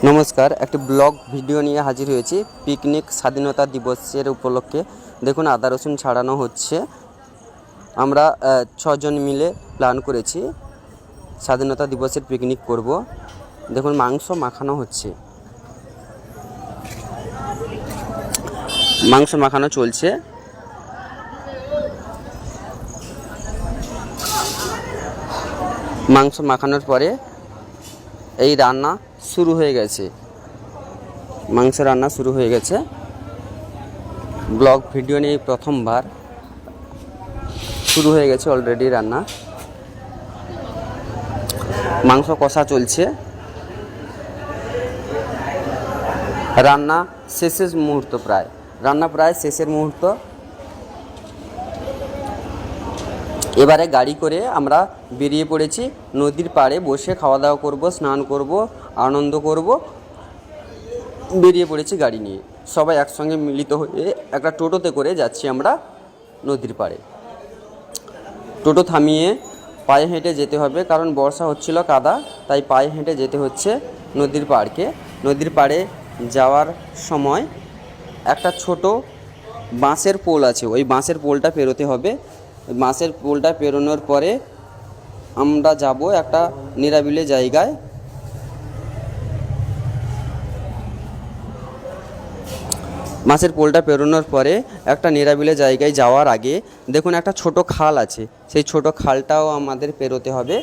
নমস্কার, একটি blog video নিয়ে হাজির হয়েছি পিকনিক স্বাধীনতা দিবসের উপলক্ষে। দেখুন, আদা রসুন ছাড়ানো হচ্ছে। আমরা 6 জন মিলে প্ল্যান করেছি স্বাধীনতা দিবসের পিকনিক করব। দেখুন, মাংস মাখানো হচ্ছে, মাংস মাখানো চলছে। মাংস মাখানোর পরে এই রান্না শুরু হয়ে গেছে, মাংস রান্না শুরু হয়ে গেছে। ব্লগ ভিডিও নিয়ে প্রথমবার শুরু হয়ে গেছে অলরেডি রান্না। মাংস কষা চলছে, রান্না শেষের মুহূর্ত, রান্না প্রায় শেষের মুহূর্ত। এবারে গাড়ি করে আমরা বেরিয়ে পড়েছি নদীর পাড়ে, বসে খাওয়া দাওয়া করব, স্নান করব, আনন্দ করব। বেরিয়ে পড়েছি গাড়ি নিয়ে, সবাই একসঙ্গে মিলিত হয়ে একটা টোটোতে করে যাচ্ছি আমরা নদীর পাড়ে। টোটো থামিয়ে পায়ে হেঁটে যেতে হবে, কারণ বর্ষা হচ্ছিল, কাদা, তাই পায়ে হেঁটে যেতে হচ্ছে নদীর পাড়কে। নদীর পাড়ে যাওয়ার সময় একটা ছোট বাঁশের পোল আছে, ওই বাঁশের পোলটা পেরোতে হবে। বাঁশের পোলটা পেরোনোর পরে আমরা যাব একটা নিরাবিলি জায়গায়। বাঁশের পোলটা পেরোনোর পরে একটা নিরাবিলি জায়গায় যাওয়ার আগে দেখুন একটা ছোট খাল আছে, সেই ছোট খালটাও আমাদের পেরোতে হবে।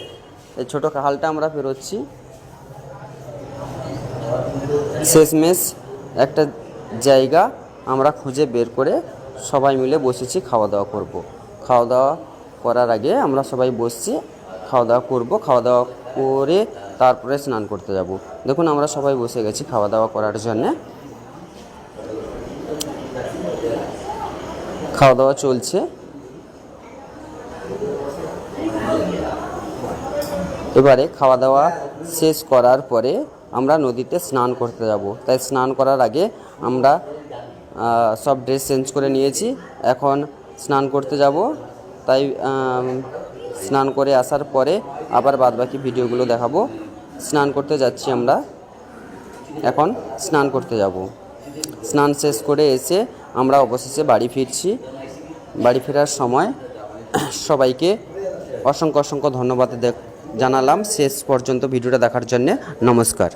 এই ছোট খালটা আমরা পেরোচ্ছি। শেষমেশ একটা জায়গা আমরা খুঁজে বের করে সবাই মিলে বসেছি, খাওয়া দাওয়া করব। খাওয়া দাওয়া করার আগে আমরা সবাই বসছি, খাওয়া দাওয়া করব। খাওয়া দাওয়া করে তারপরে স্নান করতে যাব। দেখুন, আমরা সবাই বসে গেছি খাওয়া দাওয়া করার জন্যে। খাওয়া দাওয়া চলছে। এবারে খাওয়া দাওয়া শেষ করার পরে আমরা নদীতে স্নান করতে যাব। তাই স্নান করার আগে আমরা সব ড্রেস চেঞ্জ করে নিয়েছি, এখন স্নান করতে যাব। তাই স্নান করে আসার পরে আবার বাদবাকি ভিডিওগুলো দেখাবো। স্নান করতে যাচ্ছি আমরা, এখন স্নান করতে যাব। স্নান শেষ করে এসে আমরা অবশেষে বাড়ি ফিরছি। বাড়ি ফেরার সময় সবাইকে অসংখ্য ধন্যবাদ জানালাম শেষ পর্যন্ত ভিডিওটা দেখার জন্যে। নমস্কার।